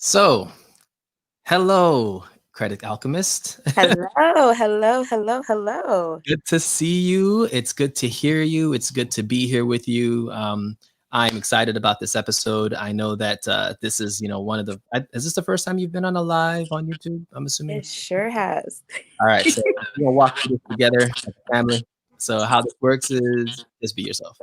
So, hello, Credit Alchemist. Hello, hello, hello, hello. Good to see you. It's good to hear you. It's good to be here with you. I'm excited about this episode. I know that this is, one of the. Is this the first time you've been on a live on YouTube? I'm assuming. It sure has. All right, so we're gonna walk through this together as a family. So how this works is just be yourself.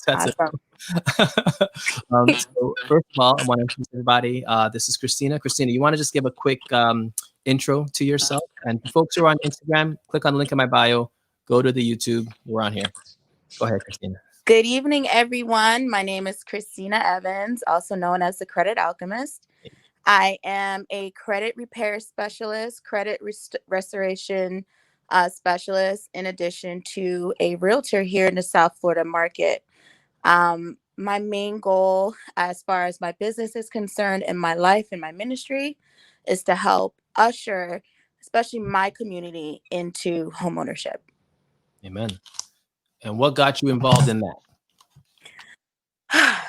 That's it. Awesome. So first of all, I want to introduce everybody. This is Christina. Christina, you want to just give a quick intro to yourself? And for folks who are on Instagram, click on the link in my bio. Go to the YouTube. We're on here. Go ahead, Christina. Good evening, everyone. My name is Christina Evans, also known as the Credit Alchemist. I am a credit repair specialist, credit restoration specialist, in addition to a realtor here in the South Florida market. My main goal, as far as my business is concerned, in my life and my ministry, is to help usher, especially my community, into homeownership. Amen. And what got you involved in that?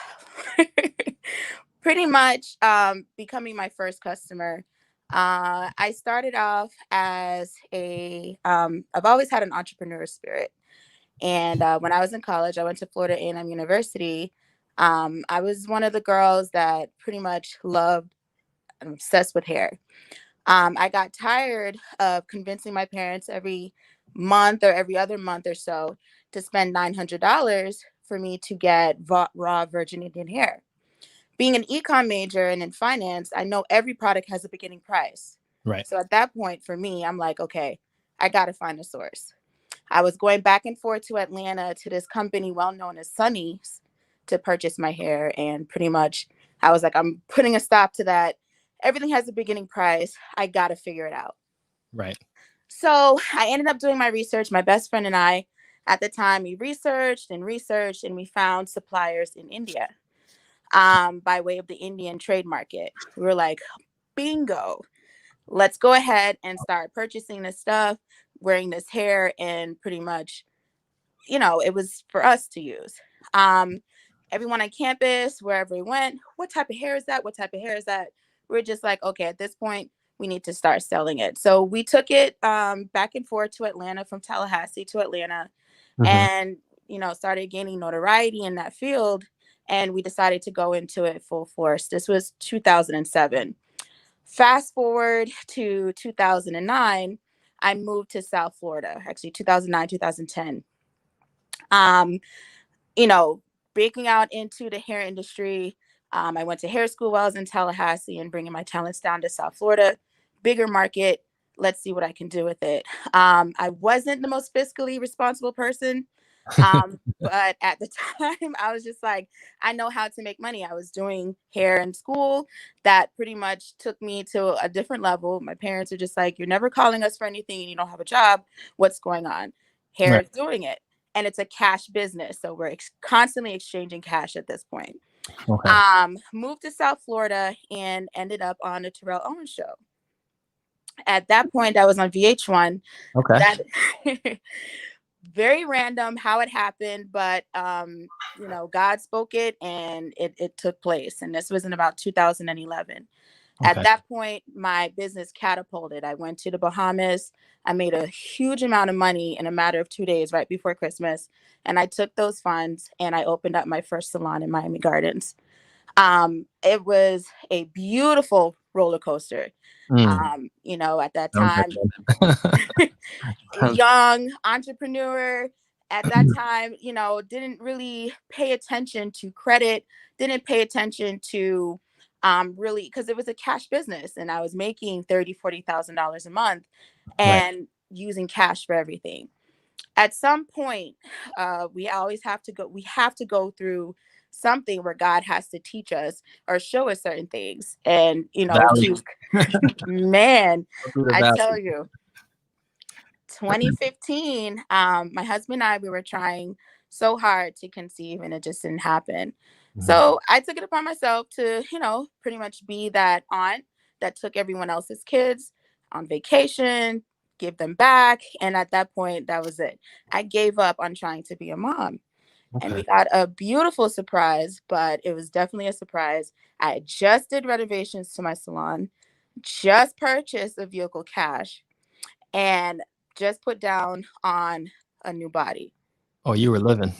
Pretty much becoming my first customer. I started off as I've always had an entrepreneur spirit. And when I was in college, I went to Florida A&M University. I was one of the girls that pretty much loved and obsessed with hair. I got tired of convincing my parents every month or every other month or so to spend $900 for me to get raw virgin Indian hair. Being an econ major and in finance, I know every product has a beginning price. Right. So at that point, for me, I'm like, okay, I got to find a source. I was going back and forth to Atlanta to this company well known as Sunny's to purchase my hair. And pretty much I was like, I'm putting a stop to that. Everything has a beginning price. I got to figure it out. Right. So I ended up doing my research. My best friend and I, at the time, we researched, and we found suppliers in India by way of the Indian trade market. We were like, bingo, let's go ahead and start purchasing this stuff, wearing this hair, and pretty much, it was for us to use. Everyone on campus, wherever we went, what type of hair is that? What type of hair is that? We're just like, okay, at this point, we need to start selling it. So we took it back and forth to Atlanta, from Tallahassee to Atlanta, and, started gaining notoriety in that field. And we decided to go into it full force. This was 2007. Fast forward to 2009, I moved to South Florida, actually 2009, 2010. You know, breaking out into the hair industry. I went to hair school while I was in Tallahassee, and bringing my talents down to South Florida, bigger market. Let's see what I can do with it. I wasn't the most fiscally responsible person. But at the time, I was just like, I know how to make money. I was doing hair in school. That pretty much took me to a different level. My parents are just like, you're never calling us for anything and you don't have a job. What's going on? Hair Right. is doing it. And it's a cash business. So we're constantly exchanging cash at this point. Okay. Moved to South Florida and ended up on the Terrell Owens show. At that point, I was on VH1. Okay. That very random how it happened, but God spoke it, and it took place. And this was in about 2011. Okay. At that point, my business catapulted. I went to the Bahamas. I made a huge amount of money in a matter of 2 days right before Christmas. And I took those funds and I opened up my first salon in Miami Gardens. It was a beautiful roller coaster. At that time, young entrepreneur, at that time, didn't really pay attention to credit, didn't pay attention to really, because it was a cash business and I was making $30,000-$40,000 a month Right. and using cash for everything. At some point, we have to go through something where God has to teach us or show us certain things. And, Valley. man, Go through the I valley. tell you, 2015, my husband and I, we were trying so hard to conceive, and it just didn't happen. So I took it upon myself to, pretty much be that aunt that took everyone else's kids on vacation, give them back. And at that point, that was it. I gave up on trying to be a mom. And we Okay. got a beautiful surprise, but it was definitely a surprise. I just did renovations to my salon, just purchased a vehicle cash, and just put down on a new body. Oh, you were living.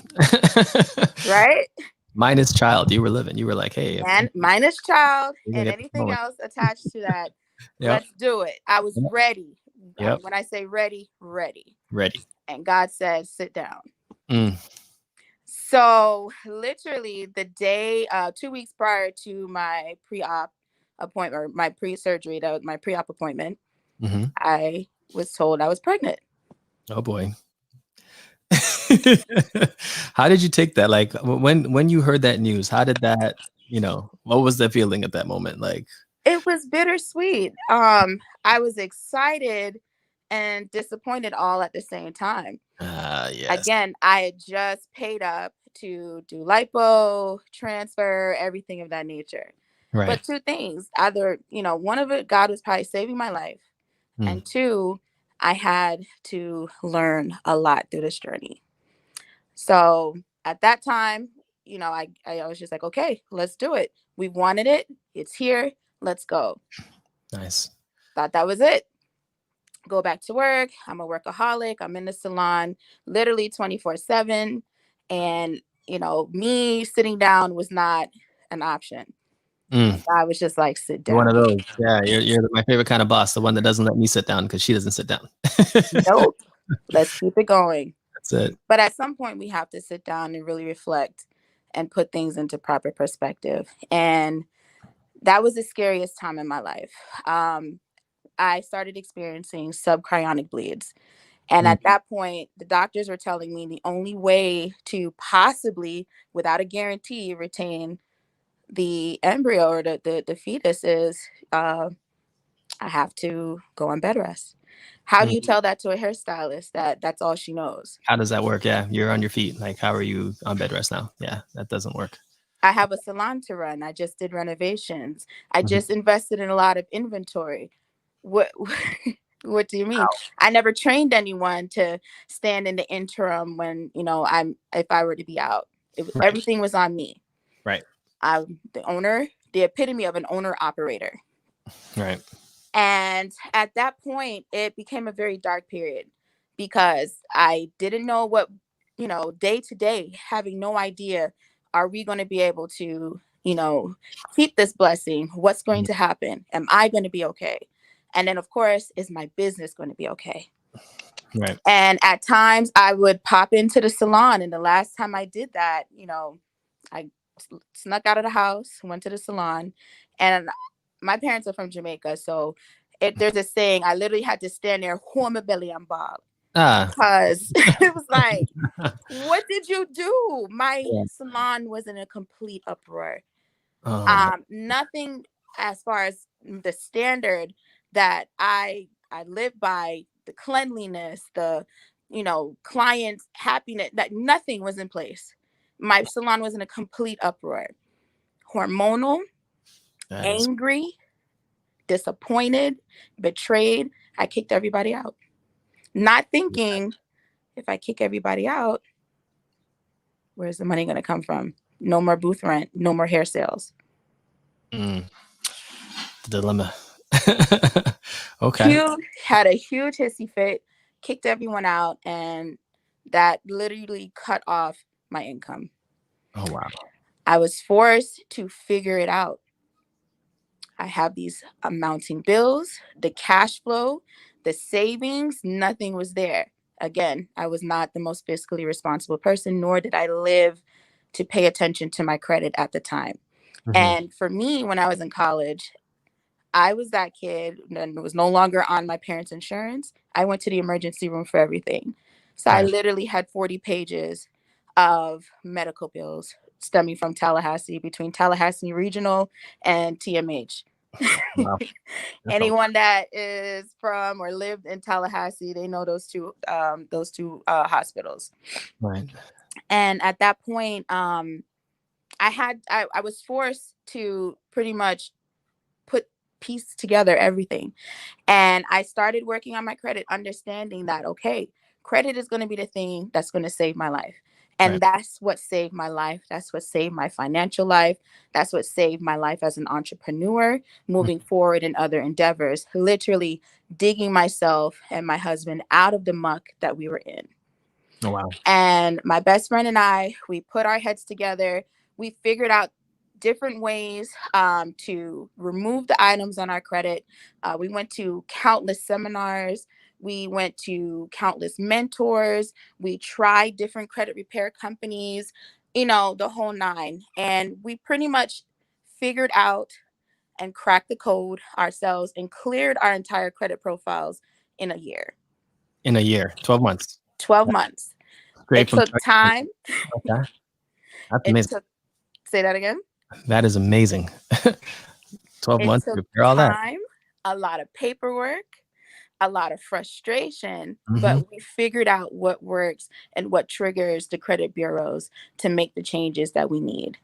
Right? Minus child, you were living. You were like, hey, And minus child we're gonna and get this anything going. else attached to that. Yep. Let's do it. I was Yep. ready. Yep. When I say ready, ready. Ready. And God said, sit down. Mm. So literally the day, 2 weeks prior to my pre-op appointment, or my pre-surgery, that was my pre-op appointment, Hmm. I was told I was pregnant. Oh boy. How did you take that? Like when you heard that news, how did that, what was the feeling at that moment? Like, It was bittersweet. I was excited and disappointed all at the same time. yes. Again, I had just paid up to do lipo, transfer, everything of that nature. Right. But two things, either, one of it, God was probably saving my life. Mm. And two, I had to learn a lot through this journey. So at that time, I was just like, okay, let's do it. We wanted it. It's here. Let's go. Nice. Thought that was it. Go back to work. I'm a workaholic. I'm in the salon literally 24/7. And, me sitting down was not an option. Mm. I was just like, sit You're one down. of those. Yeah, you're my favorite kind of boss, the one that doesn't let me sit down because she doesn't sit down. Nope. Let's keep it going. That's it. But at some point, we have to sit down and really reflect and put things into proper perspective. And that was the scariest time in my life. I started experiencing subchorionic bleeds. And Mm. at that point, the doctors were telling me the only way to possibly, without a guarantee, retain the embryo or the fetus is I have to go on bed rest. How do Mm. you tell that to a hairstylist that that's all she knows? How does that work? Yeah, you're on your feet. Like, how are you on bed rest now? Yeah, that doesn't work. I have a salon to run. I just did renovations. I Mhm. just invested in a lot of inventory. What what do you mean? I never trained anyone to stand in the interim when, if I were to be out. Right. Everything was on me. Right. I'm the owner, the epitome of an owner operator. Right. And at that point, it became a very dark period because I didn't know what, day to day, having no idea, are we going to be able to, keep this blessing? What's going Mhm. to happen? Am I going to be okay? And then, of course, is my business going to be okay? Right. And at times I would pop into the salon. And the last time I did that, I snuck out of the house, went to the salon, and my parents are from Jamaica. So there's a saying, I literally had to stand there, hold my belly and ball, Ah. because it was like, what did you do? My Yeah. salon was in a complete uproar. Oh no. Nothing as far as the standard that I live by, the cleanliness, the clients happiness, that nothing was in place. My salon was in a complete uproar. Hormonal, That is. angry, disappointed, betrayed. I kicked everybody out, not thinking, if I kick everybody out, where's the money going to come from? No more booth rent, no more hair sales. Mm. The dilemma. Okay. Had a huge hissy fit, kicked everyone out, and that literally cut off my income. Oh wow. I was forced to figure it out. I have these mounting bills, the cash flow, the savings, nothing was there. Again, I was not the most fiscally responsible person, nor did I live to pay attention to my credit at the time. Mhm. And for me, when I was in college, I was that kid and was no longer on my parents' insurance. I went to the emergency room for everything. So I Right. literally had 40 pages of medical bills stemming from Tallahassee, between Tallahassee Regional and TMH. Wow. That's a Anyone that is from or lived in Tallahassee, they know those two hospitals. right. And at that point, I was forced to pretty much put piece together everything. And I started working on my credit, understanding that, okay, credit is going to be the thing that's going to save my life. And Right. that's what saved my life. That's what saved my financial life. That's what saved my life as an entrepreneur, Mm. moving forward in other endeavors, literally digging myself and my husband out of the muck that we were in. Oh, wow. And my best friend and I, we put our heads together. We figured out different ways to remove the items on our credit. We went to countless seminars. We went to countless mentors. We tried different credit repair companies, the whole nine. And we pretty much figured out and cracked the code ourselves and cleared our entire credit profiles in a year, In a year, 12 months. 12 months. Great It from took start to finish. time. Okay. That's It amazing. took, say that again. That is amazing. 12 It months to took repair all that. time, a lot of paperwork, a lot of frustration, Hmm. but we figured out what works and what triggers the credit bureaus to make the changes that we need.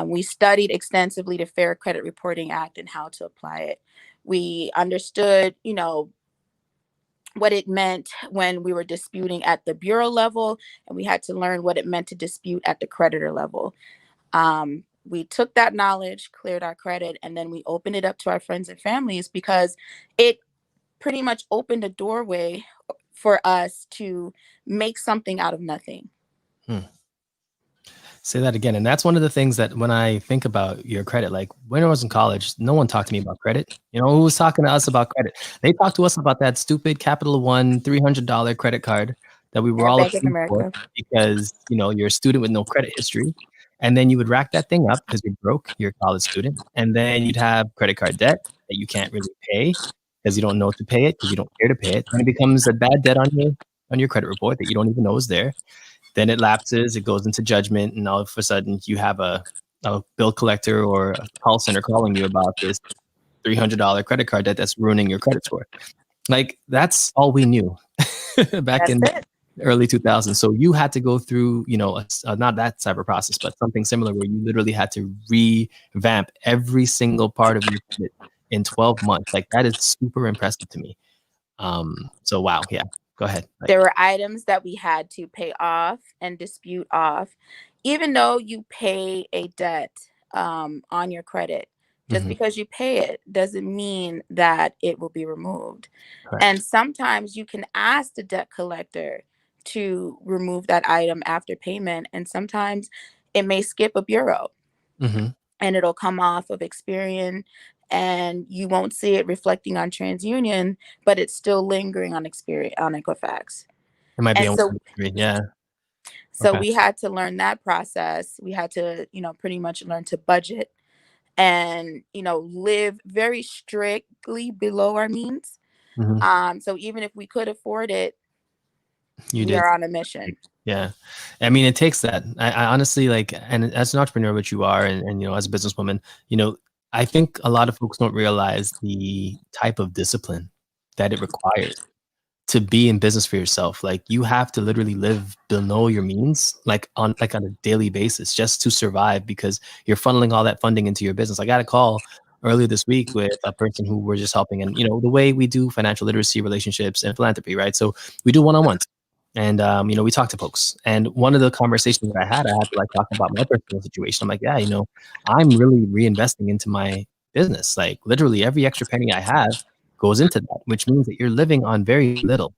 We studied extensively the Fair Credit Reporting Act and how to apply it. We understood, what it meant when we were disputing at the bureau level, and we had to learn what it meant to dispute at the creditor level. We took that knowledge, cleared our credit, and then we opened it up to our friends and families because it pretty much opened a doorway for us to make something out of nothing. Hmm. Say that again. And that's one of the things that when I think about your credit, like when I was in college, no one talked to me about credit. Who was talking to us about credit? They talked to us about that stupid Capital One $300 credit card that we were At all Bank of approved for America. because, you're a student with no credit history. And then you would rack that thing up because you're broke, you're a college student. And then you'd have credit card debt that you can't really pay because you don't know to pay it because you don't care to pay it. And it becomes a bad debt on your credit report that you don't even know is there. Then it lapses, it goes into judgment, and all of a sudden you have a bill collector or a call center calling you about this $300 credit card that's ruining your credit score. Like that's all we knew back That's in it. the early 2000s. So you had to go through, not that type of process, but something similar where you literally had to revamp every single part of your credit in 12 months. Like that is super impressive to me. So wow, yeah, go ahead. Like, There were items that we had to pay off and dispute off. Even though you pay a debt on your credit, just mhm, because you pay it doesn't mean that it will be removed. And correct. sometimes you can ask the debt collector to remove that item after payment. And sometimes it may skip a bureau Hmm. and it'll come off of Experian, and you won't see it reflecting on TransUnion, but it's still lingering on Experian, on Equifax. It might be And on so 1 yeah. so Okay. we had to learn that process. We had to, pretty much learn to budget and, live very strictly below our means. Mhm. So even if we could afford it, You we did. are on a mission. Yeah. I mean, it takes that. I honestly like, and as an entrepreneur, which you are, and as a businesswoman, I think a lot of folks don't realize the type of discipline that it requires to be in business for yourself. Like you have to literally live below your means, like on a daily basis just to survive because you're funneling all that funding into your business. I got a call earlier this week with a person who we're just helping, and the way we do financial literacy, relationships, and philanthropy, right? So we do one-on-ones. And we talk to folks. And one of the conversations that I had to like talk about my personal situation. I'm like, yeah, I'm really reinvesting into my business. Like literally every extra penny I have goes into that, which means that you're living on very little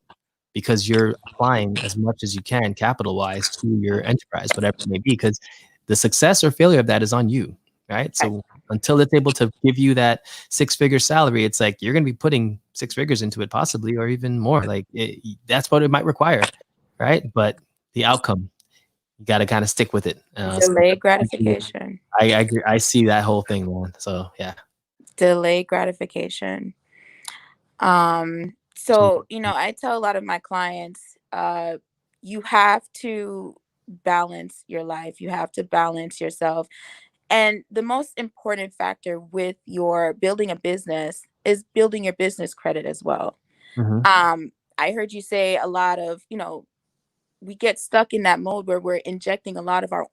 because you're applying as much as you can capital wise to your enterprise, whatever it may be, because the success or failure of that is on you, right? Right. So until it's able to give you that 6-figure salary, it's like you're going to be putting 6 figures into it possibly, or even more. Like that's what it might require, right? But the outcome, you got to kind of stick with it. So Delayed gratification. I agree. I see that whole thing, man. So yeah. Delayed gratification. So, I tell a lot of my clients, you have to balance your life. You have to balance yourself. And the most important factor with your building a business is building your business credit as well. Hmm. I heard you say a lot of, we get stuck in that mode where we're injecting a lot of Hmm. our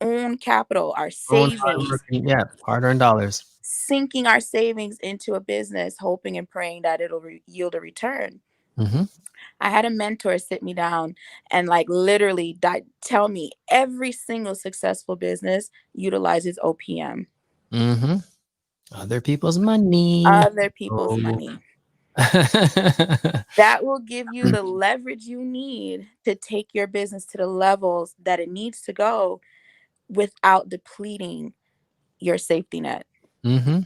own capital, our Own hard savings, working, yeah, hard-earned dollars. sinking our savings into a business, hoping and praying that it'll yield a return. Mm-hmm. I had a mentor sit me down and like literally tell me every single successful business utilizes OPM, Mm-hmm. Other people's money. other people's Oh. money. That will give you the leverage you need to take your business to the levels that it needs to go without depleting your safety net. Mm-hmm.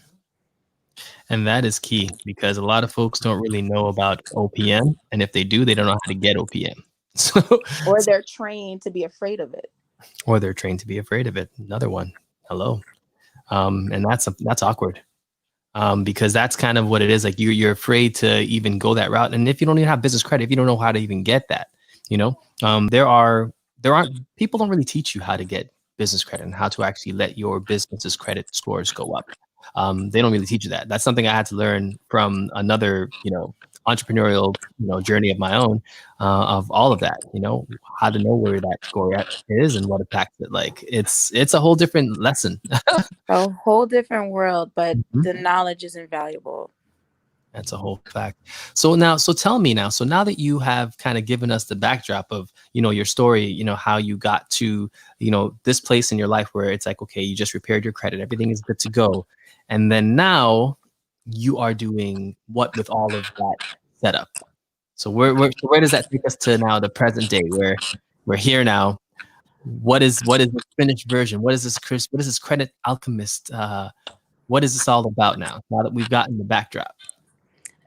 And that is key because a lot of folks don't really know about OPM. And if they do, they don't know how to get OPM. So, Or they're trained to be afraid of it. or they're trained to be afraid of it. Another one. Hello. And that's awkward. Because that's kind of what it is. Like you're afraid to even go that route. And if you don't even have business credit, if you don't know how to even get that, there aren't people don't really teach you how to get business credit and how to actually let your business's credit scores go up. They don't really teach you that. That's something I had to learn from another, entrepreneurial, journey of my own, of all of that, how to know where that score is and what impacts it. Like it's a whole different lesson. A whole different world, but Mhm. the knowledge is invaluable. That's a whole fact. So tell me now. So now that you have kind of given us the backdrop of, your story, how you got to, this place in your life where it's like, okay, you just repaired your credit, everything is good to go. And then now you are doing what with all of that setup? So where does that take us to now, the present day, where we're here now? What is the finished version? What is this, Chris? What is this Credit Alchemist? What is this all about now that we've gotten the backdrop?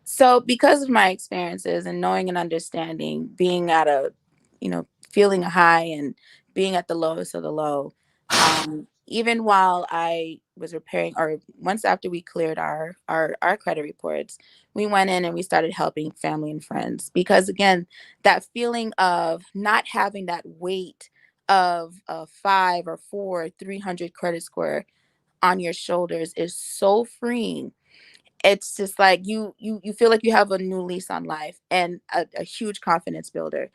So, because of my experiences and knowing and understanding, being at feeling a high and being at the lowest of the low, even while I was repairing, or once after we cleared our credit reports, we went in and we started helping family and friends. Because again, that feeling of not having that weight of a 5 or 4, 300 credit score on your shoulders is so freeing. It's just like you feel like you have a new lease on life and a huge confidence builder.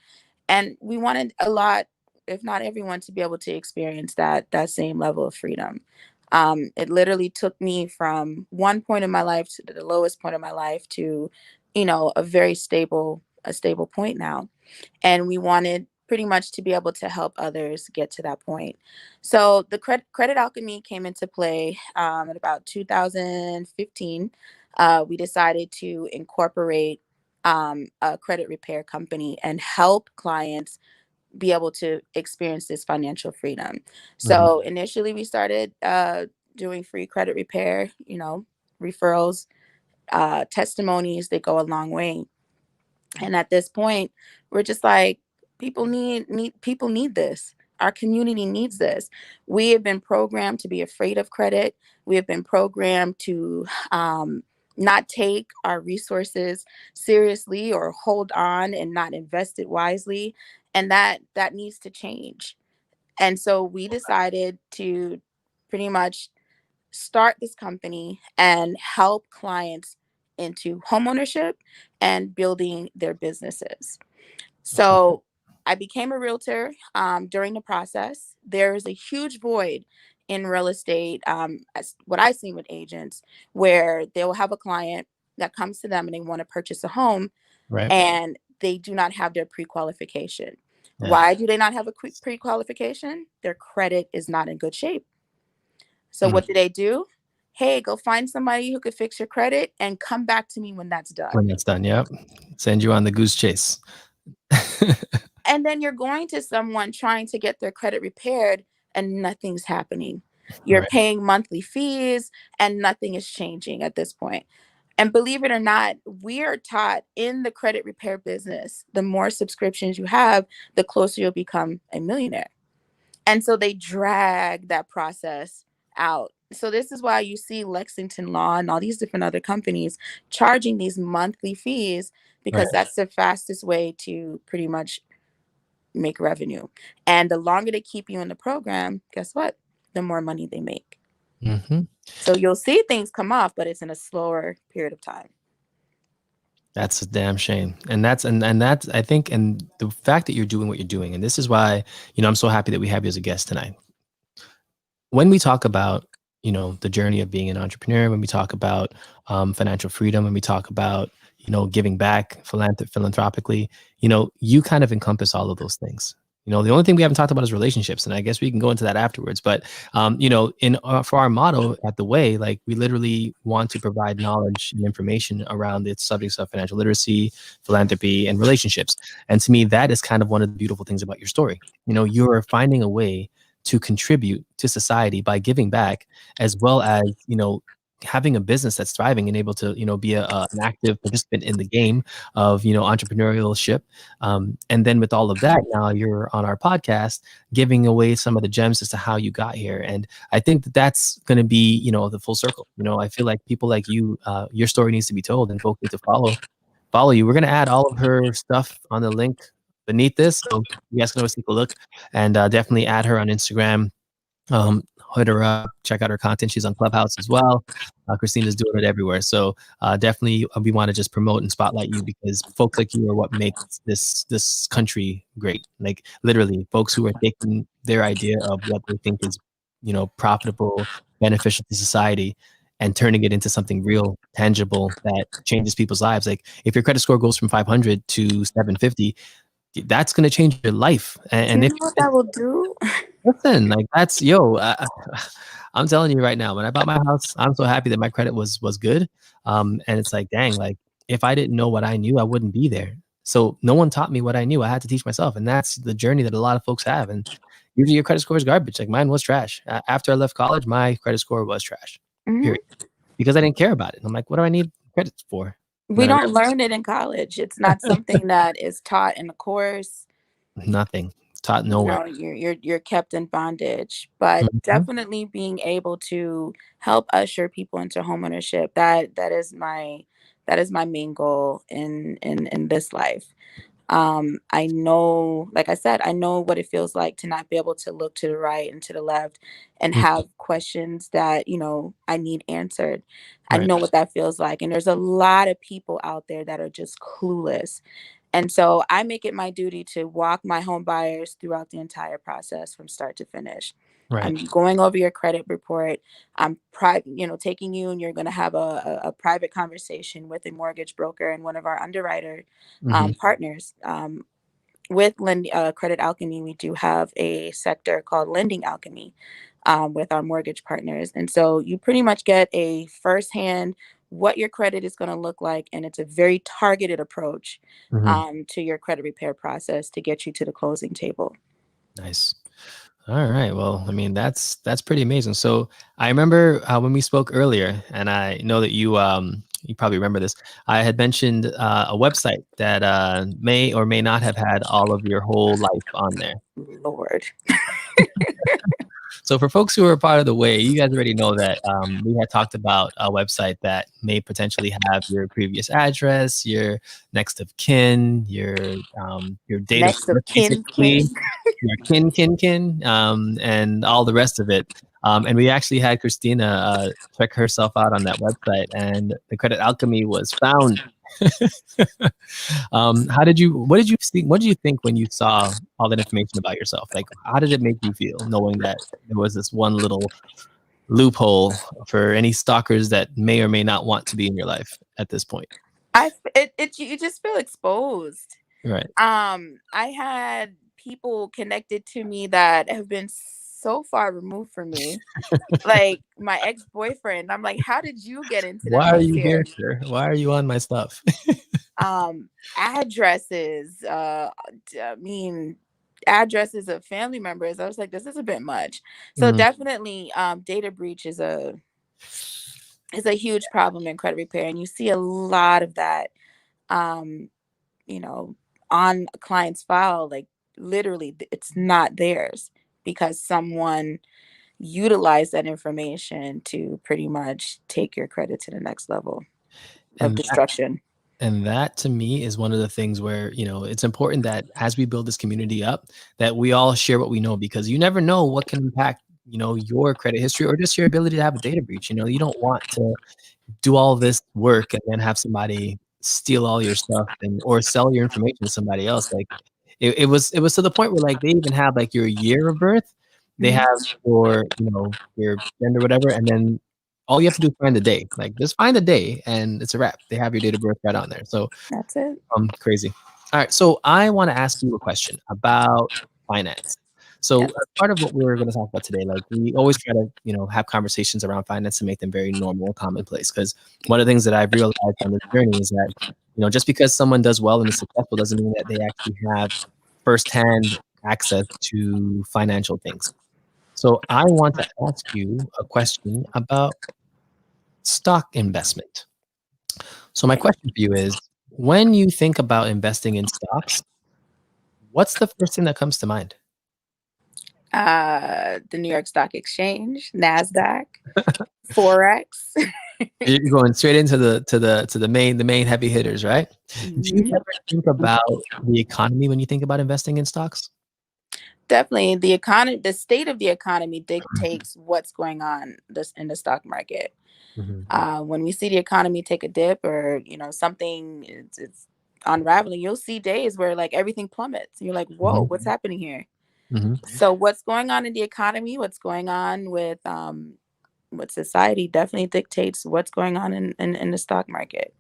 And we wanted a lot, if not everyone, to be able to experience that same level of freedom. It literally took me from one point in my life to the lowest point of my life to, a very stable point now. And we wanted pretty much to be able to help others get to that point. So the Credit Alchemy came into play at about 2015. We decided to incorporate a credit repair company and help clients be able to experience this financial freedom. Mhm. So initially, we started doing free credit repair, referrals, testimonies. They go a long way. And at this point, we're just like, people need this. Our community needs this. We have been programmed to be afraid of credit. We have been programmed to not take our resources seriously or hold on and not invest it wisely. And that needs to change. And so we decided to pretty much start this company and help clients into homeownership and building their businesses. So I became a realtor. During the process, there is a huge void in real estate, as what I've seen with agents, where they will have a client that comes to them and they want to purchase a home, Right. and they do not have their pre-qualification. Yeah. Why do they not have a pre-qualification? Their credit is not in good shape. So what do they do? Hey, go find somebody who could fix your credit and come back to me when that's done. When that's done, yep. Send you on the goose chase. And then you're going to someone trying to get their credit repaired and nothing's happening. You're Right. paying monthly fees and nothing is changing at this point. And believe it or not, we are taught in the credit repair business, the more subscriptions you have, the closer you'll become a millionaire. And so they drag that process out. So this is why you see Lexington Law and all these different other companies charging these monthly fees, because Right. that's the fastest way to pretty much make revenue. And the longer they keep you in the program, guess what? The more money they make. Mm-hmm. So you'll see things come off, but it's in a slower period of time. That's a damn shame. And that's I think, and the fact that you're doing what you're doing, and this is why, I'm so happy that we have you as a guest tonight. When we talk about, the journey of being an entrepreneur, when we talk about financial freedom, when we talk about, giving back philanthropically, you kind of encompass all of those things. The only thing we haven't talked about is relationships, and I guess we can go into that afterwards. But for our motto at the Way, like, we literally want to provide knowledge and information around the subjects of financial literacy, philanthropy, and relationships. And to me, that is kind of one of the beautiful things about your story. You're finding a way to contribute to society by giving back, as well as having a business that's thriving and able to be an active participant in the game of entrepreneurship. And then with all of that, now you're on our podcast giving away some of the gems as to how you got here. And I think that that's going to be the full circle. I feel like people like you, your story needs to be told, and folks need to follow you. We're going to add all of her stuff on the link beneath this, so you guys can always take a look, and definitely add her on Instagram. Hit her up, check out her content. She's on Clubhouse as well. Christina's doing it everywhere. So definitely we want to just promote and spotlight you, because folks like you are what makes this country great. Like, literally, folks who are taking their idea of what they think is profitable, beneficial to society, and turning it into something real, tangible, that changes people's lives. Like, if your credit score goes from 500 to 750, that's going to change your life. And you if know what that will do? listen, like, that's I'm telling you right now, when I bought my house, I'm so happy that my credit was good. And it's like, dang, like, if I didn't know what I knew, I wouldn't be there. So no one taught me what I knew. I had to teach myself, and that's the journey that a lot of folks have. And usually your credit score is garbage. Like, mine was trash. After I left college, my credit score was trash. Period. Because I didn't care about it. I'm like, what do I need credits for? We don't learn it in college. It's not something that is taught in the course. Nothing. Taught nowhere. You're kept in bondage. But definitely being able to help usher people into homeownership, that is my main goal in this life. I know, like I said, I know what it feels like to not be able to look to the right and to the left and have questions that, I need answered. Right. I know what that feels like. And there's a lot of people out there that are just clueless. And so I make it my duty to walk my home buyers throughout the entire process from start to finish. Right. I'm going over your credit report. I'm taking you, and you're going to have a private conversation with a mortgage broker and one of our underwriter partners. With Credit Alchemy, we do have a sector called Lending Alchemy with our mortgage partners. And so you pretty much get a firsthand what your credit is going to look like. And it's a very targeted approach to your credit repair process to get you to the closing table. Nice. All right. Well, I mean, that's pretty amazing. So I remember when we spoke earlier, and I know that you probably remember this. I had mentioned a website that may or may not have had all of your whole life on there. Lord. So for folks who are part of the Way, you guys already know that we had talked about a website that may potentially have your previous address, your next of kin, your date Next of of birth, basically, your kin, and all the rest of it. And we actually had Christina check herself out on that website, and the Credit Alchemy was found. What did you think when you saw all that information about yourself? Like, how did it make you feel knowing that there was this one little loophole for any stalkers that may or may not want to be in your life at this point? You just feel exposed. Right. I had people connected to me that have been so far removed from me. Like my ex-boyfriend. I'm like, how did you get into this? Why are you here, sir? Why are you on my stuff? Addresses, addresses of family members. I was like, this is a bit much. So definitely data breach is a huge problem in credit repair. And you see a lot of that on a client's file. Like, literally, it's not theirs because someone utilized that information to pretty much take your credit to the next level of destruction. And that, to me, is one of the things where, it's important that as we build this community up, that we all share what we know, because you never know what can impact, your credit history or just your ability to have a data breach. You don't want to do all this work and then have somebody steal all your stuff or sell your information to somebody else. Like, it was to the point where, like, they even have like your year of birth, they have your your gender, whatever, and then all you have to do is find the day. Like just find the day, and it's a wrap. They have your date of birth right on there. So That's it. crazy. All right. So I want to ask you a question about finance. So Yes. as part of what we're going to talk about today, like we always try to, have conversations around finance and make them very normal, commonplace. Because one of the things that I've realized on this journey is that, just because someone does well and is successful doesn't mean that they actually have firsthand access to financial things. So I want to ask you a question about stock investment. So my question for you is, when you think about investing in stocks, what's the first thing that comes to mind? The New York Stock Exchange, NASDAQ, Forex. You're going straight into the main heavy hitters, right? Do you Mhm. ever think about the economy when you think about investing in stocks? Definitely, the economy, the state of the economy dictates what's going on in the stock market. Mhm. When we see the economy take a dip, or something it's unraveling, you'll see days where like everything plummets. And you're like, whoa, Mhm. what's happening here? Mhm. So what's going on in the economy, what's going on with society definitely dictates what's going on in the stock market.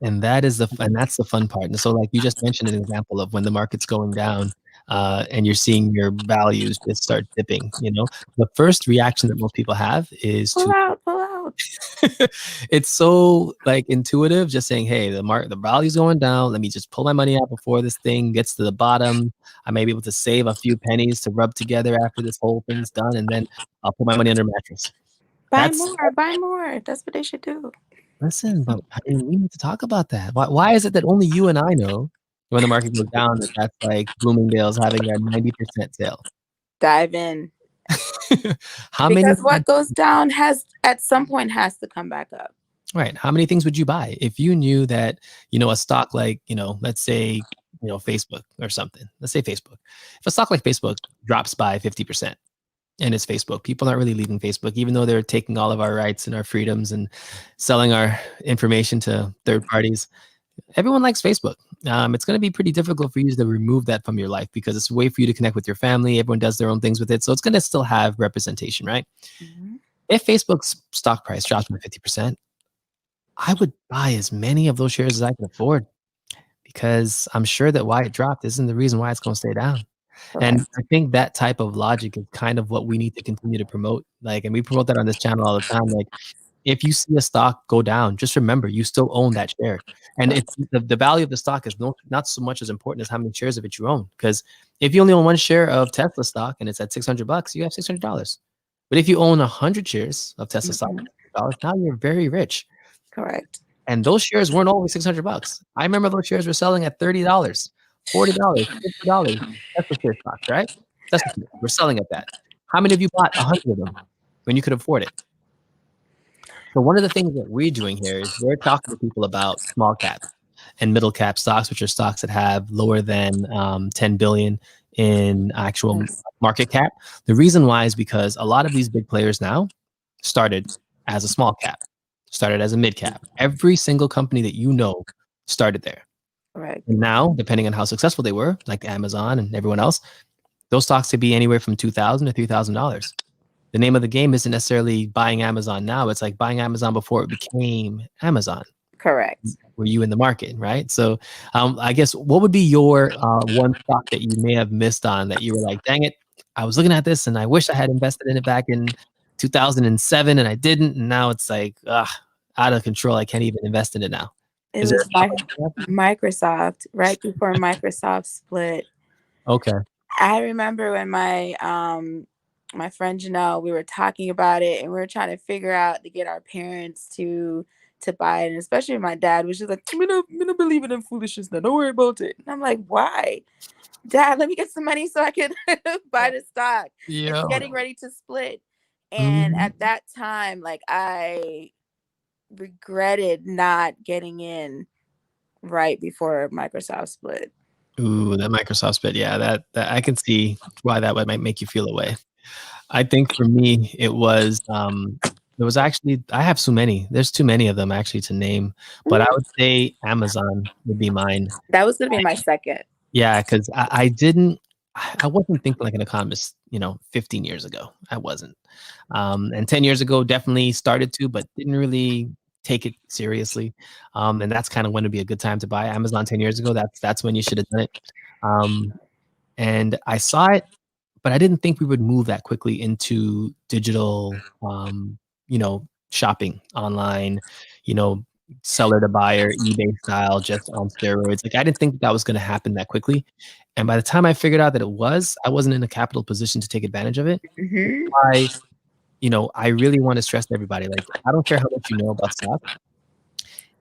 And that's the fun part. And so, like you just mentioned, an example of when the market's going down, and you're seeing your values just start dipping. The first reaction that most people have is Pull to out, pull out. it's so like intuitive, just saying, hey, the value's going down. Let me just pull my money out before this thing gets to the bottom. I may be able to save a few pennies to rub together after this whole thing's done, and then I'll put my money under a mattress. Buy That's more, buy more. That's what they should do. Listen, but I mean, we need to talk about that. Why is it that only you and I know when the market goes down that that's like Bloomingdale's having a 90% sale? Dive in. How many Because what goes down has at some point has to come back up. Right. How many things would you buy if you knew that, a stock like, let's say, Facebook or something. Let's say Facebook. If a stock like Facebook drops by 50% and it's Facebook, people aren't really leaving Facebook, even though they're taking all of our rights and our freedoms and selling our information to third parties. Everyone likes Facebook. It's going to be pretty difficult for you to remove that from your life because it's a way for you to connect with your family. Everyone does their own things with it. So it's going to still have representation, right? Mhm. If Facebook's stock price drops by 50%, I would buy as many of those shares as I can afford because I'm sure that why it dropped isn't the reason why it's going to stay down. And Correct. I think that type of logic is kind of what we need to continue to promote. Like, and we promote that on this channel all the time. Like, if you see a stock go down, just remember you still own that share. And Correct. it's the value of the stock is not so much as important as how many shares of it you own. Because if you only own one share of Tesla stock and it's at $600, you have $600. But if you own 100 shares of Tesla stock, Mhm. now you're very rich. Correct. And those shares weren't always $600. I remember those shares were selling at $30, $40, $50. Tesla share stocks, right? Tesla shares. We're selling at that. How many of you bought 100 of them when you could afford it? So one of the things that we're doing here is we're talking to people about small cap and middle cap stocks, which are stocks that have lower than 10 billion in actual Yes. market cap. The reason why is because a lot of these big players now started as a small cap, started as a mid cap. Every single company that you know started there. Correct. And now, depending on how successful they were, like Amazon and everyone else, those stocks could be anywhere from $2,000 to $3,000. The name of the game isn't necessarily buying Amazon now. It's like buying Amazon before it became Amazon. Correct. Were you in the market, right? So I guess what would be your one stock that you may have missed on that you were like, dang it, I was looking at this and I wish I had invested in it back in 2007 and I didn't. And now it's like out of control. I can't even invest in it now. It Is there was a stock by like that? Microsoft right before Microsoft split. Okay. I remember when my friend Janelle, we were talking about it and we were trying to figure out to get our parents to buy it. And especially my dad was just like, me not believe in them foolishness now. Don't worry about it. And I'm like, why? Dad, let me get some money so I can buy the stock. It's Yeah. getting ready to split. And Mhm. at that time, like I regretted not getting in right before Microsoft split. Ooh, that Microsoft split. Yeah, that I can see why that might make you feel away. I think for me, there was actually I have so many. There's too many of them actually to name, but I Mhm. would say Amazon would be mine. That was gonna be my second. Yeah, because I didn't I wasn't thinking like an economist. 15 years ago. I wasn't. And 10 years ago, definitely started to, but didn't really take it seriously. And that's kind of when it'd be a good time to buy Amazon 10 years ago. That's when you should have done it. And I saw it, but I didn't think we would move that quickly into digital, shopping online, seller to buyer, eBay style, just on steroids. Like I didn't think that was going to happen that quickly. And by the time I figured out that it was, I wasn't in a capital position to take advantage of it. I really want to stress to everybody, like, I don't care how much you know about stocks.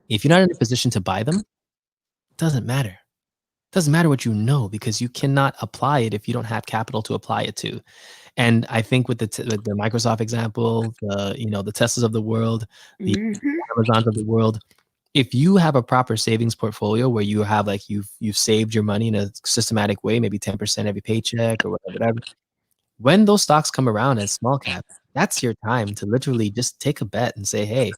If you're not in a position to buy them, it doesn't matter. It doesn't matter what you know, because you cannot apply it if you don't have capital to apply it to. And I think with the Microsoft example, the Teslas of the world, the Amazons of the world, if you have a proper savings portfolio where you have you've saved your money in a systematic way, maybe 10% every paycheck or whatever, when those stocks come around as small cap, that's your time to literally just take a bet and say, hey,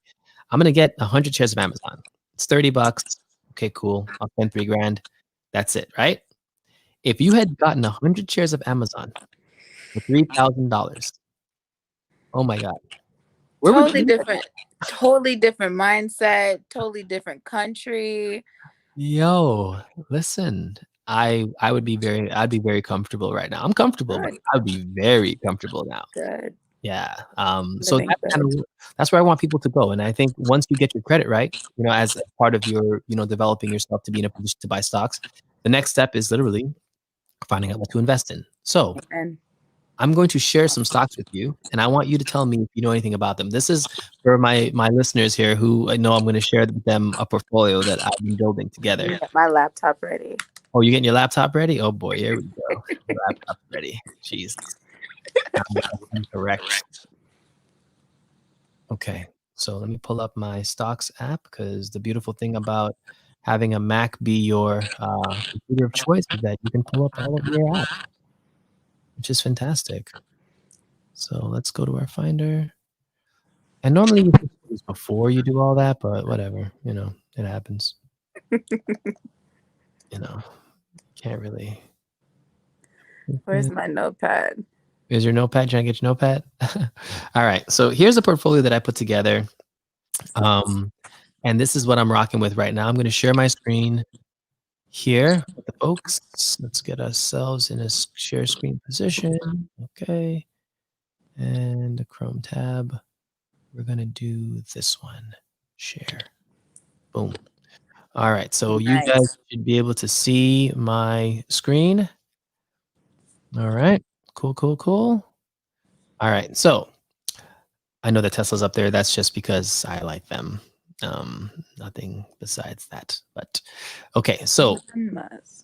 I'm going to get 100 shares of Amazon. It's $30. Okay, cool. I'll spend $3,000. That's it, right? If you had gotten 100 shares of Amazon for $3,000, oh my God. Totally different mindset, totally different country. Yo, listen, I'd be very comfortable right now. I'm comfortable, but I'd be very comfortable now. Good. Yeah. So that's where I want people to go. And I think once you get your credit right, as part of your, developing yourself to be in a position to buy stocks, the next step is literally finding out what to invest in. So I'm going to share some stocks with you, and I want you to tell me if you know anything about them. This is for my listeners here who I know I'm going to share with them a portfolio that I've been building together. Get my laptop ready. Oh, you getting your laptop ready? Oh boy, here we go. Laptop ready. Jesus. Correct. Okay, so let me pull up my stocks app, because the beautiful thing about having a Mac be your computer of choice is that you can pull up all of your apps, which is fantastic. So let's go to our Finder. And normally you do this before you do all that, but whatever, it happens. Can't really. Where's my notepad? Is your notepad? Trying to get your notepad? All right. So here's a portfolio that I put together. And this is what I'm rocking with right now. I'm going to share my screen here with the folks. Let's get ourselves in a share screen position. Okay. And the Chrome tab. We're going to do this one. Share. Boom. All right. So you guys should be able to see my screen. All right. Cool. All right. So I know the Tesla's up there. That's just because I like them. Nothing besides that. But okay. So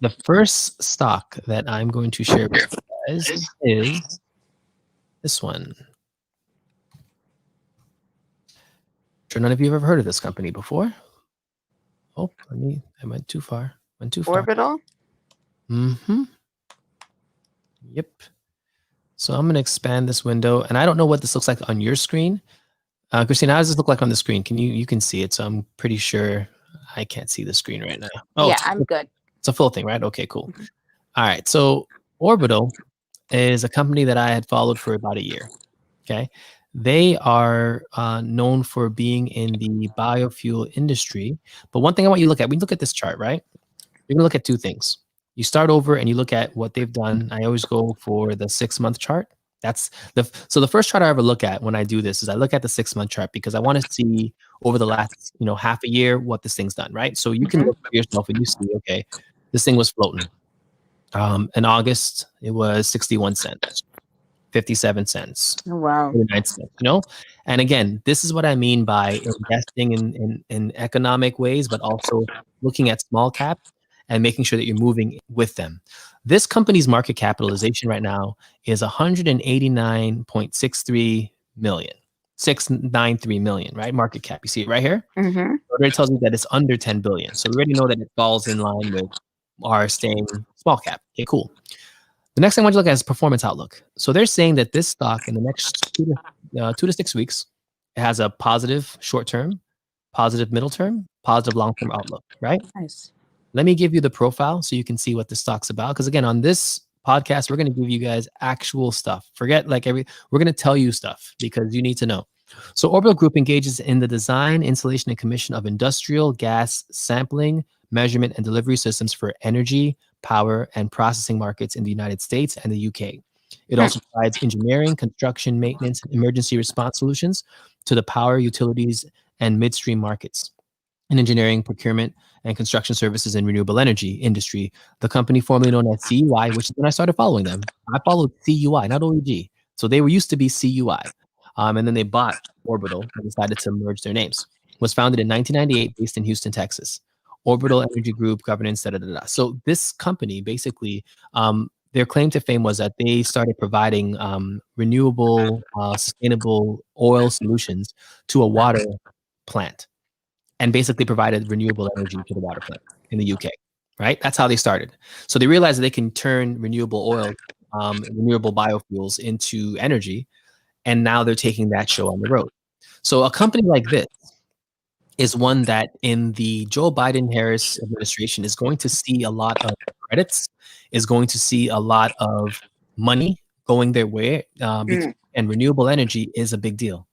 the first stock that I'm going to share with you guys is this one. Sure, none of you have ever heard of this company before. Oh, I went too far. Orbital? Mm-hmm. Yep. So I'm going to expand this window, and I don't know what this looks like on your screen. Christina, how does this look like on the screen? You can see it, so I'm pretty sure I can't see the screen right now. Oh, yeah, I'm good. It's a full thing, right? Okay, cool. All right. So Orbital is a company that I had followed for about a year. Okay. They are known for being in the biofuel industry. But one thing I want you to look at, we look at this chart, right? You're going to look at two things. You start over and you look at what they've done. I always go for the 6-month chart. So the first chart I ever look at when I do this is I look at the 6-month chart, because I want to see over the last, half a year what this thing's done, right? So you can look for yourself and you see, okay, this thing was floating. In August, it was 61 cents, 57 cents. Oh, wow. 49 cents, And again, this is what I mean by investing in economic ways, but also looking at small cap and making sure that you're moving with them. This company's market capitalization right now is 189.63 million, 693 million, right? Market cap. You see it right here? Mm-hmm. It already tells you that it's under 10 billion. So we already know that it falls in line with our staying small cap. Okay, cool. The next thing I want you to look at is performance outlook. So they're saying that this stock in the next 2 to 6 weeks, it has a positive short-term, positive middle-term, positive long-term outlook, right? Nice. Let me give you the profile so you can see what this stock's about. Because again, on this podcast, we're going to give you guys actual stuff. Forget like we're going to tell you stuff because you need to know. So Orbital Group engages in the design, installation, and commission of industrial gas sampling, measurement, and delivery systems for energy, power, and processing markets in the United States and the UK. It also provides engineering, construction, maintenance, and emergency response solutions to the power, utilities, and midstream markets. In engineering, procurement, and construction services in renewable energy industry, the company formerly known as CUI, which is when I started following them. I followed CUI, not OEG. So they were used to be CUI. And then they bought Orbital and decided to merge their names. Was founded in 1998, based in Houston, Texas. Orbital Energy Group, governance, da da da da. So this company basically, their claim to fame was that they started providing renewable, sustainable oil solutions to a water plant, and basically provided renewable energy to the water plant in the UK, right? That's how they started. So they realized that they can turn renewable oil, renewable biofuels into energy, and now they're taking that show on the road. So a company like this is one that in the Joe Biden-Harris administration is going to see a lot of credits, is going to see a lot of money going their way, and renewable energy is a big deal.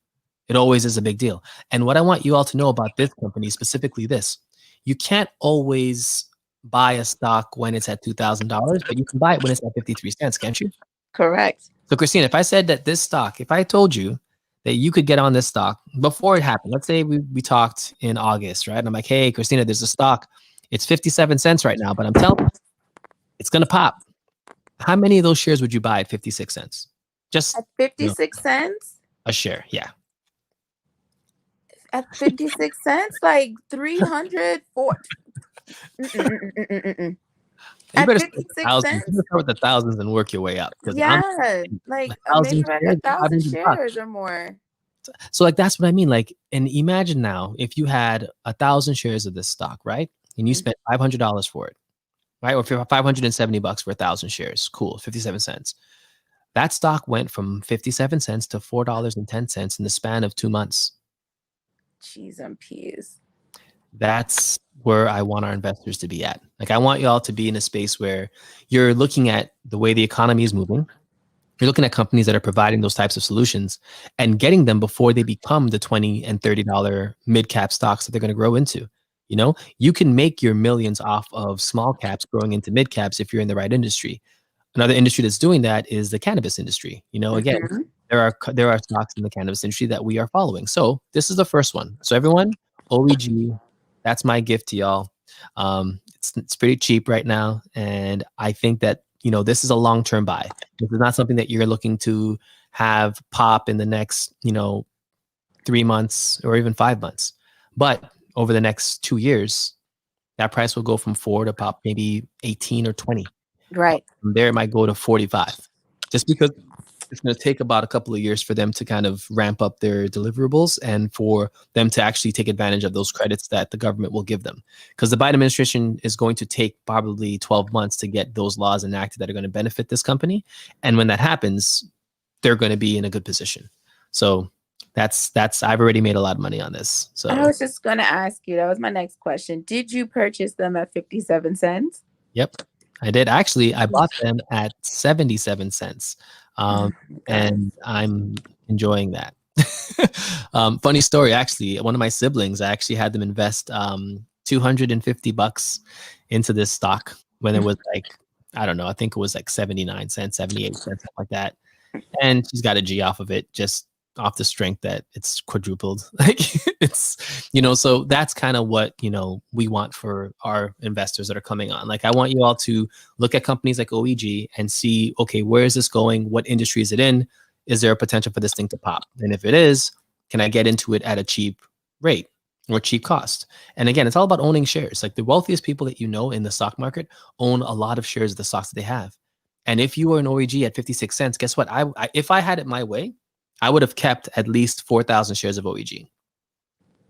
It always is a big deal. And what I want you all to know about this company, specifically this, you can't always buy a stock when it's at $2,000, but you can buy it when it's at 53 cents, can't you? Correct. So Christina, if I said that this stock, if I told you that you could get on this stock before it happened, let's say we talked in August, right? And I'm like, hey, Christina, there's a stock. It's 57 cents right now, but I'm telling you, it's going to pop. How many of those shares would you buy at 56 cents? Just at 56 cents? A share, yeah. At 56 cents? Like 304. You better start with 56 thousands. cents? You better start with the thousands and work your way up. Yeah, like maybe like 1,000 shares or more. So like that's what I mean. Like, and imagine now if you had 1,000 shares of this stock, right? And you spent $500 for it, right? Or if you're $570 for 1,000 shares, cool, 57 cents. That stock went from 57 cents to $4.10 in the span of 2 months. Cheese and peas. That's where I want our investors to be at. Like, I want y'all to be in a space where you're looking at the way the economy is moving. You're looking at companies that are providing those types of solutions and getting them before they become the $20 and $30 mid-cap stocks that they're going to grow into. You know, you can make your millions off of small caps growing into mid caps if you're in the right industry. Another industry that's doing that is the cannabis industry. You know, again, there are stocks in the cannabis industry that we are following. So this is the first one. So everyone, OEG, that's my gift to y'all. It's pretty cheap right now, and I think that, you know, this is a long-term buy. This is not something that you're looking to have pop in the next, you know, 3 months or even 5 months. But over the next 2 years, that price will go from 4 to pop maybe 18 or 20. Right. From there, it might go to 45, just because it's going to take about a couple of years for them to kind of ramp up their deliverables and for them to actually take advantage of those credits that the government will give them. Because the Biden administration is going to take probably 12 months to get those laws enacted that are going to benefit this company. And when that happens, they're going to be in a good position. So that's I've already made a lot of money on this. So I was just going to ask you, that was my next question. Did you purchase them at 57 cents? Yep, I did. Actually, I bought them at 77 cents. And I'm enjoying that. Funny story, actually, one of my siblings, I actually had them invest $250 into this stock when it was like, I don't know, I think it was like 79 cents, 78 cents, something like that. And she's got a G off of it, just off the strength that it's quadrupled. Like, it's, you know, so that's kind of what, you know, we want for our investors that are coming on. Like, I want you all to look at companies like OEG and see, okay, where is this going? What industry is it in? Is there a potential for this thing to pop? And if it is, can I get into it at a cheap rate or cheap cost? And again, it's all about owning shares. Like, the wealthiest people that you know in the stock market own a lot of shares of the stocks that they have. And if you were an OEG at 56 cents, guess what? I if I had it my way, I would have kept at least 4,000 shares of OEG.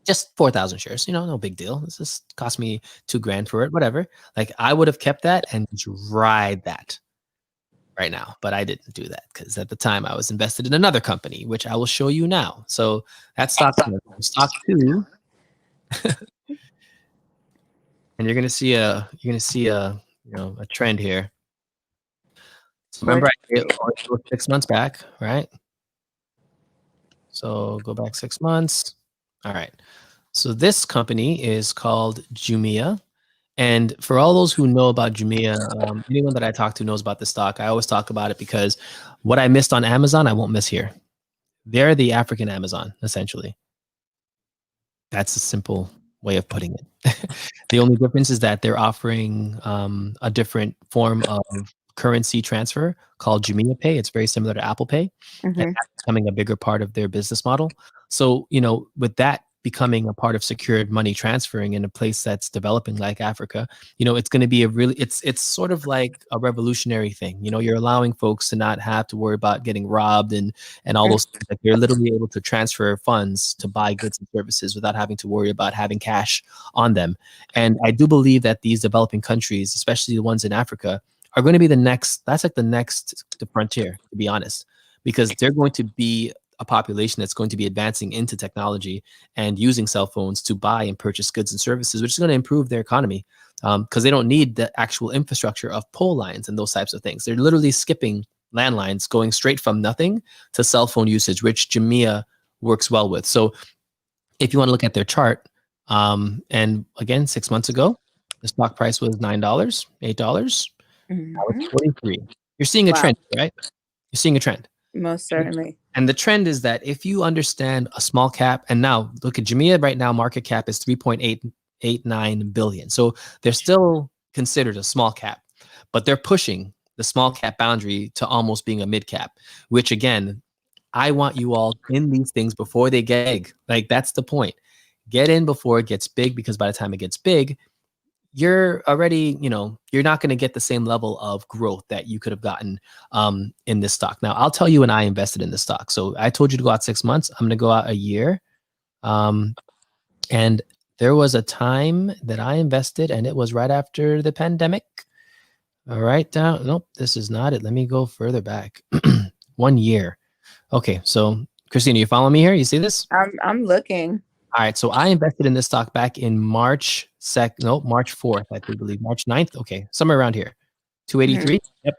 Just 4,000 shares, you know, no big deal. This just cost me $2,000 for it, whatever. Like, I would have kept that and just ride that right now. But I didn't do that because at the time I was invested in another company, which I will show you now. So that's stock two. And you're gonna see a you know, a trend here. Remember, it was 6 months back, right? So go back 6 months. All right. So this company is called JMIA. And for all those who know about JMIA, anyone that I talk to knows about the stock. I always talk about it because what I missed on Amazon, I won't miss here. They're the African Amazon, essentially. That's a simple way of putting it. The only difference is that they're offering a different form of currency transfer called JMIA Pay. It's very similar to Apple Pay, and that's becoming a bigger part of their business model. So, with that becoming a part of secured money transferring in a place that's developing like Africa, it's going to be it's sort of like a revolutionary thing. You're allowing folks to not have to worry about getting robbed and all those things. Like they're literally able to transfer funds to buy goods and services without having to worry about having cash on them. And I do believe that these developing countries, especially the ones in Africa, are going to be the next frontier, to be honest, because they're going to be a population that's going to be advancing into technology and using cell phones to buy and purchase goods and services, which is going to improve their economy because they don't need the actual infrastructure of pole lines and those types of things. They're literally skipping landlines, going straight from nothing to cell phone usage, which JMIA works well with. So if you want to look at their chart, and again, 6 months ago, the stock price was $9, $8. Now it's 43. You're seeing a trend, right? You're seeing a trend. Most certainly. And the trend is that if you understand a small cap, and now look at JMIA right now, market cap is 3.889 billion. So they're still considered a small cap, but they're pushing the small cap boundary to almost being a mid cap, which again, I want you all in these things before they get big. Like that's the point. Get in before it gets big, because by the time it gets big, you're already, you're not going to get the same level of growth that you could have gotten in this stock. Now, I'll tell you when I invested in this stock. So I told you to go out 6 months. I'm going to go out a year. And there was a time that I invested, and it was right after the pandemic. All right. Nope, this is not it. Let me go further back. 1 year. Okay. So, Christina, you follow me here? You see this? I'm looking. All right, so I invested in this stock back in March 4th, I believe, March 9th. Okay, somewhere around here. 283. Yep.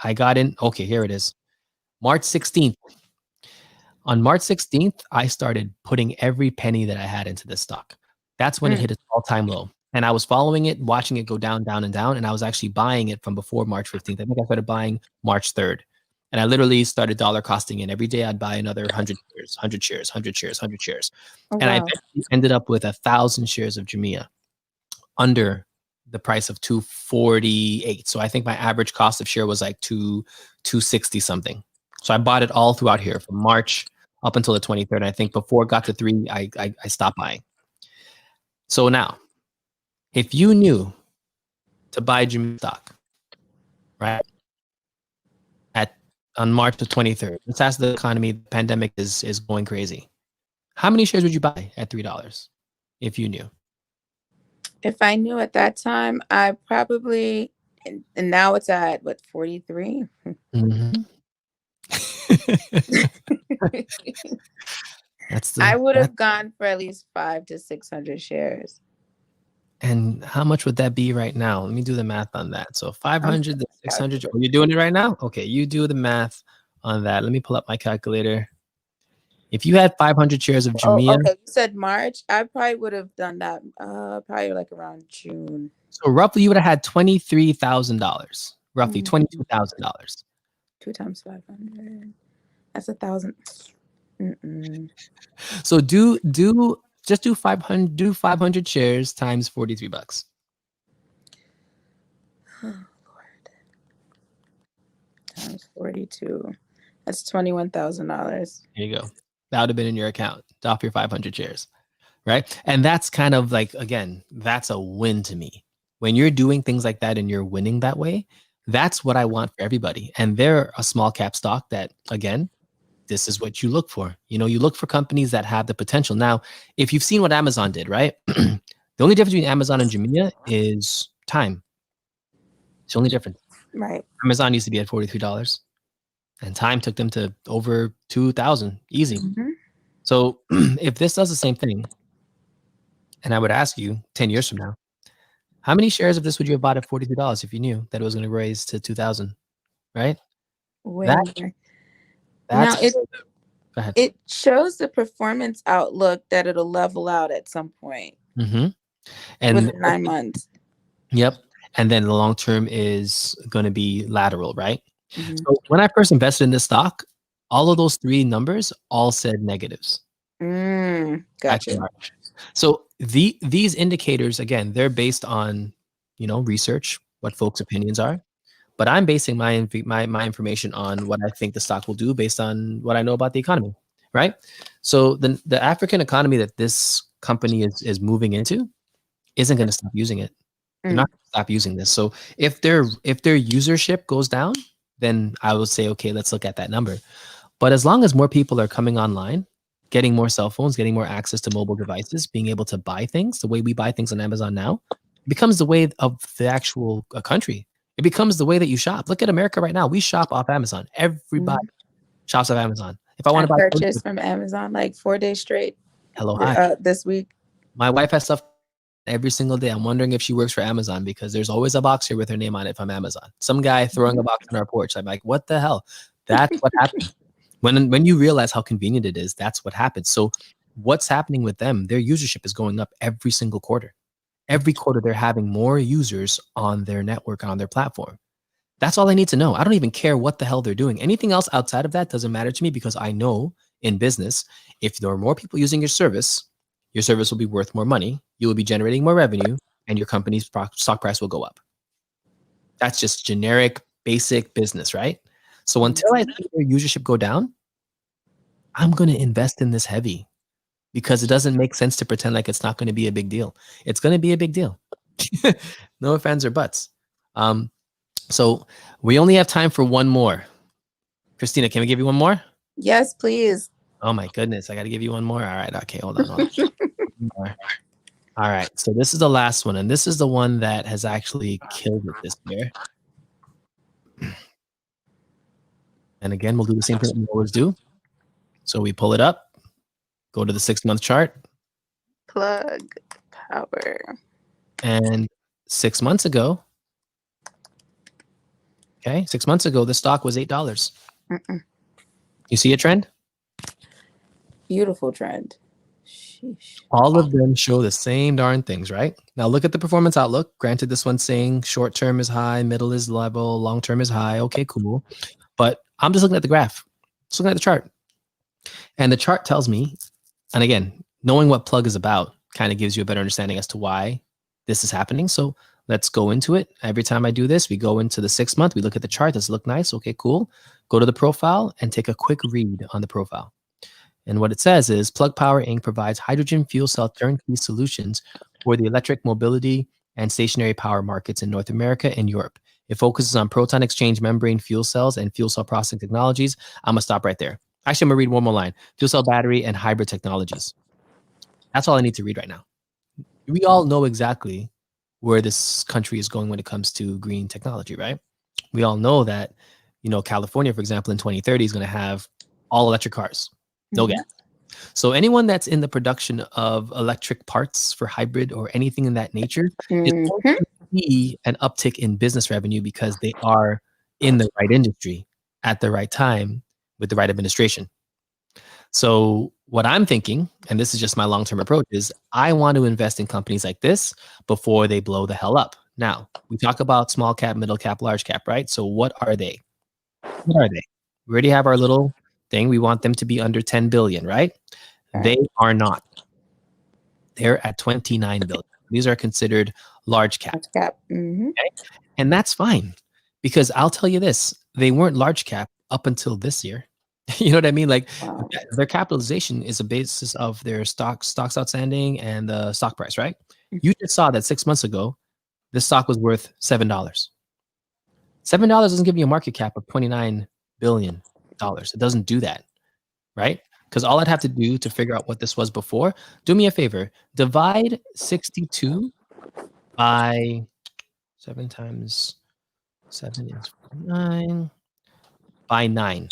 I got in. Okay, here it is. March 16th. On March 16th, I started putting every penny that I had into this stock. That's when it hit its all-time low. And I was following it, watching it go down, down, and down. And I was actually buying it from before March 15th. I think I started buying March 3rd. And I literally started dollar costing in. Every day I'd buy another 100 shares, 100 shares, 100 shares, 100 shares. Oh, and wow. I ended up with 1,000 shares of JMIA under the price of 248. So I think my average cost of share was like 260 something. So I bought it all throughout here from March up until the 23rd. I think before it got to 3, I stopped buying. So now, if you knew to buy JMIA stock, right, on March the 23rd, let's ask the economy, the pandemic is going crazy. How many shares would you buy at $3 if you knew? If I knew at that time, I probably, and now it's at what, 43? Mm-hmm. I would have gone for at least 500 to 600 shares. And how much would that be right now? Let me do the math on that. So 500 to 600. Are you doing it right now? Okay, you do the math on that. Let me pull up my calculator. If you had 500 shares of JMIA. Okay, you said March. I probably would have done that probably like around June. So roughly you would have had $23,000, roughly $22,000. 2 times 500. That's 1,000. So just do 500. Do 500 shares times $43. Oh Lord. Times 42. That's $21,000. There you go. That would have been in your account off your 500 shares, right? And that's kind of like, again, that's a win to me. When you're doing things like that and you're winning that way, that's what I want for everybody. And they're a small cap stock that, again, this is what you look for. You look for companies that have the potential. Now, if you've seen what Amazon did, right? The only difference between Amazon and JMIA is time. It's the only difference. Right. Amazon used to be at $43, and time took them to over 2,000, easy. Mm-hmm. So if this does the same thing, and I would ask you 10 years from now, how many shares of this would you have bought at $43 if you knew that it was going to raise to 2,000, right? Way That more. that's Now go ahead. it shows the performance outlook that it'll level out at some point Mm-hmm. And within 9 months. yep. And then the long term is going to be lateral, right? Mm-hmm. So when I first invested in this stock, all of those three numbers all said negatives. Gotcha. So these indicators, again, they're based on, research, what folks' opinions are. But I'm basing my information on what I think the stock will do based on what I know about the economy, right? So the African economy that this company is moving into isn't going to stop using it. They're not going to stop using this. So if their usership goes down, then I would say, okay, let's look at that number. But as long as more people are coming online, getting more cell phones, getting more access to mobile devices, being able to buy things the way we buy things on Amazon now, it becomes the way of the actual country. It becomes the way that you shop. Look at America right now. We shop off Amazon. Everybody shops off Amazon. If I want I to buy food, purchased from Amazon like 4 days straight hello, hi. this week. My wife has stuff every single day. I'm wondering if she works for Amazon because there's always a box here with her name on it from Amazon. Some guy throwing a box on our porch. I'm like, what the hell? That's what happens. When you realize how convenient it is, that's what happens. So what's happening with them? Their usership is going up every single quarter. Every quarter, they're having more users on their network, on their platform. That's all I need to know. I don't even care what the hell they're doing. Anything else outside of that doesn't matter to me because I know in business, if there are more people using your service will be worth more money. You will be generating more revenue and your company's stock price will go up. That's just generic, basic business, right? So until I see their usership go down, I'm going to invest in this heavy because it doesn't make sense to pretend like it's not going to be a big deal. It's going to be a big deal. No ifs, ands, or buts. So we only have time for one more. Christina, can we give you one more? Yes, please. Oh my goodness, I got to give you one more. All right, okay, hold on. All right, so this is the last one, and this is the one that has actually killed it this year. And again, we'll do the same thing that we always do. So we pull it up, go to the 6-month chart. Plug power. And 6 months ago, okay, 6 months ago, the stock was $8. You see a trend? Beautiful trend. Sheesh. All of them show the same darn things, right? Now look at the performance outlook. Granted, this one's saying short term is high, middle is level, long term is high. Okay, cool. But I'm just looking at the graph, just looking at the chart. And the chart tells me, and again, knowing what plug is about kind of gives you a better understanding as to why this is happening. So let's go into it. Every time I do this, we go into the 6 month, we look at the chart. Does it look nice? Okay, cool. Go to the profile and take a quick read on the profile. And what it says is Plug Power Inc. provides hydrogen fuel cell turnkey solutions for the electric mobility and stationary power markets in North America and Europe. It focuses on proton exchange membrane fuel cells and fuel cell processing technologies. I'm going to stop right there. Actually, I'm going to read one more line. Fuel cell battery and hybrid technologies. That's all I need to read right now. We all know exactly where this country is going when it comes to green technology, right? We all know that, California, for example, in 2030 is going to have all electric cars. No gas. So anyone that's in the production of electric parts for hybrid or anything in that nature is going to see an uptick in business revenue because they are in the right industry at the right time with the right administration. So what I'm thinking, and this is just my long-term approach, is I want to invest in companies like this before they blow the hell up. Now, we talk about small cap, middle cap, large cap, right? So what are they? What are they? We already have our little thing. We want them to be under 10 billion, right? They are not. They're at 29 billion. These are considered large cap. Okay? And that's fine because I'll tell you this, they weren't large cap up until this year. You know what I mean? Like their capitalization is a basis of their stocks outstanding and the stock price, right? You just saw that 6 months ago, this stock was worth $7. $7 doesn't give you a market cap of $29 billion. It doesn't do that, right? Because all I'd have to do to figure out what this was before, do me a favor, divide 62 by 7 times 7 is 9 by 9.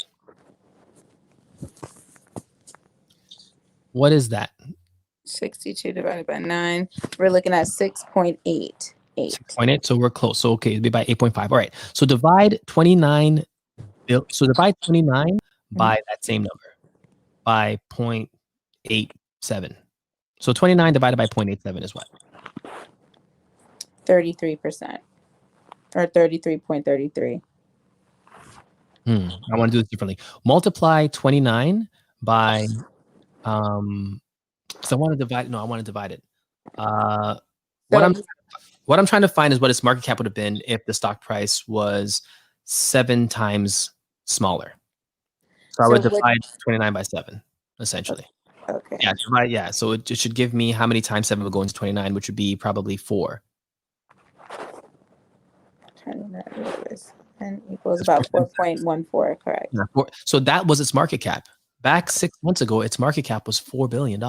What is that? 62 divided by 9. We're looking at 6.88. 6.8. So we're close. So okay, it'd be by 8.5. All right. So divide 29 So divide 29 by that same number, by 0.87. So 29 divided by 0.87 is what? 33%, or 33.33. I want to do this differently. Multiply 29 by, because I want to divide. No, I want to divide it. What I'm trying to find is what its market cap would have been if the stock price was 7 times smaller. So I would divide 29 by 7, essentially. Okay. Yeah. So it should give me how many times 7 would go into 29, which would be probably 4. 29 equals about 4.14, correct? Yeah, so that was its market cap. Back 6 months ago, its market cap was $4 billion.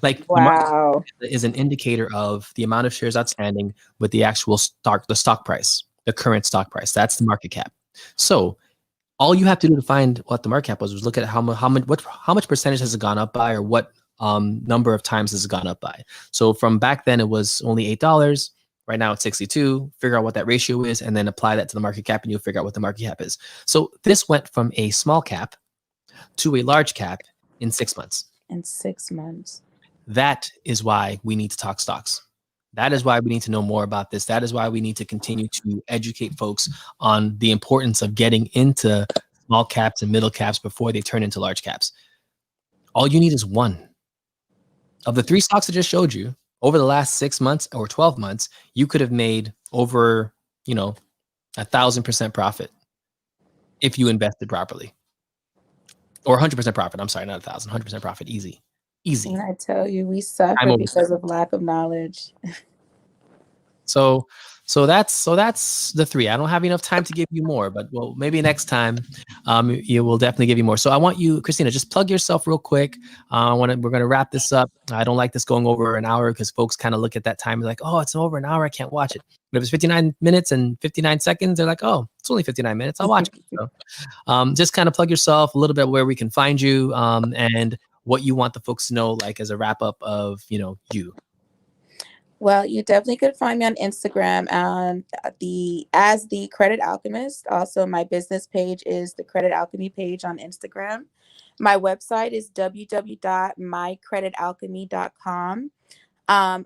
Like, wow, is an indicator of the amount of shares outstanding with the actual stock price, the current stock price. That's the market cap. So all you have to do to find what the market cap was look at how much percentage has it gone up by, or what number of times has it gone up by. So from back then, it was only $8. Right now it's 62. Figure out what that ratio is, and then apply that to the market cap, and you'll figure out what the market cap is. So this went from a small cap to a large cap in 6 months. In 6 months. That is why we need to talk stocks. That is why we need to know more about this. That is why we need to continue to educate folks on the importance of getting into small caps and middle caps before they turn into large caps. All you need is one. Of the 3 stocks I just showed you, over the last 6 months or 12 months, you could have made over, 1,000% profit if you invested properly. Or 100% profit. I'm sorry, not 1,000. 100% profit. Easy. And I tell you, we suffer because of lack of knowledge. So that's the 3. I don't have enough time to give you more, but well, maybe next time, you will definitely give you more. So I want you, Christina, just plug yourself real quick. We're going to wrap this up. I don't like this going over an hour because folks kind of look at that time and like, oh, it's over an hour, I can't watch it. But if it's 59 minutes and 59 seconds, they're like, oh, it's only 59 minutes, I'll watch it. So, just kind of plug yourself a little bit where we can find you, and what you want the folks to know, like as a wrap up of, you. Well, you definitely could find me on Instagram as the Credit Alchemist. Also, my business page is the Credit Alchemy page on Instagram. My website is www.mycreditalchemy.com.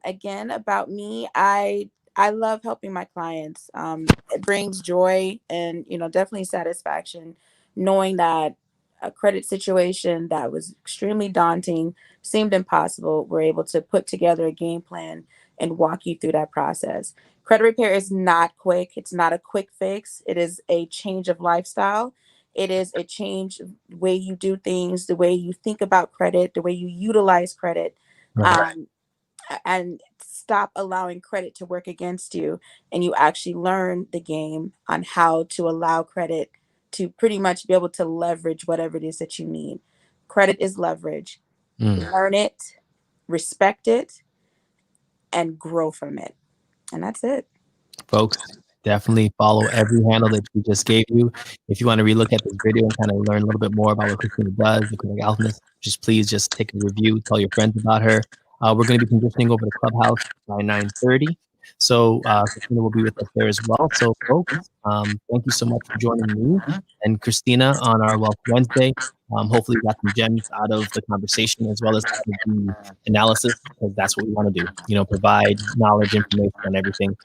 Again, about me, I love helping my clients. It brings joy and definitely satisfaction knowing that a credit situation that was extremely daunting, seemed impossible, we're able to put together a game plan and walk you through that process. Credit repair is not quick. It's not a quick fix. It is a change of lifestyle. It is a change of the way you do things, the way you think about credit, the way you utilize credit, and stop allowing credit to work against you. And you actually learn the game on how to allow credit to pretty much be able to leverage whatever it is that you need. Credit is leverage. Learn it, respect it, and grow from it. And that's it. Folks, definitely follow every handle that we just gave you. If you want to relook at this video and kind of learn a little bit more about what Christina does, the Credit Alchemist, please take a review, tell your friends about her. We're going to be transitioning over to Clubhouse by 9:30. So Christina will be with us there as well. So folks, thank you so much for joining me and Christina on our Wealth Wednesday. Hopefully you got some gems out of the conversation as well as out of the analysis, because that's what we want to do. Provide knowledge, information on everything,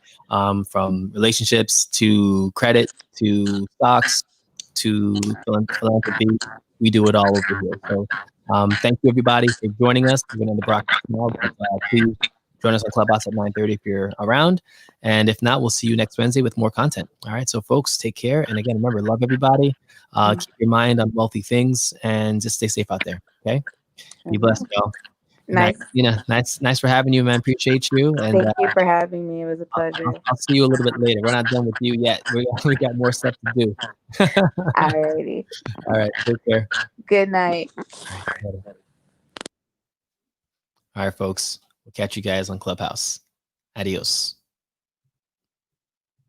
from relationships to credit to stocks to philanthropy. We do it all over here. So thank you everybody for joining us. We're going to end the broadcast now, but please join us on Clubhouse at 9:30 if you're around. And if not, we'll see you next Wednesday with more content. All right. So folks, take care. And again, remember, love everybody. Keep your mind on wealthy things and just stay safe out there. Okay. Be blessed, y'all. Nice. Nice for having you, man. Appreciate you. And thank you for having me. It was a pleasure. I'll see you a little bit later. We're not done with you yet. We got more stuff to do. Alrighty. All right. Take care. Good night. All right, folks. We'll catch you guys on Clubhouse. Adios.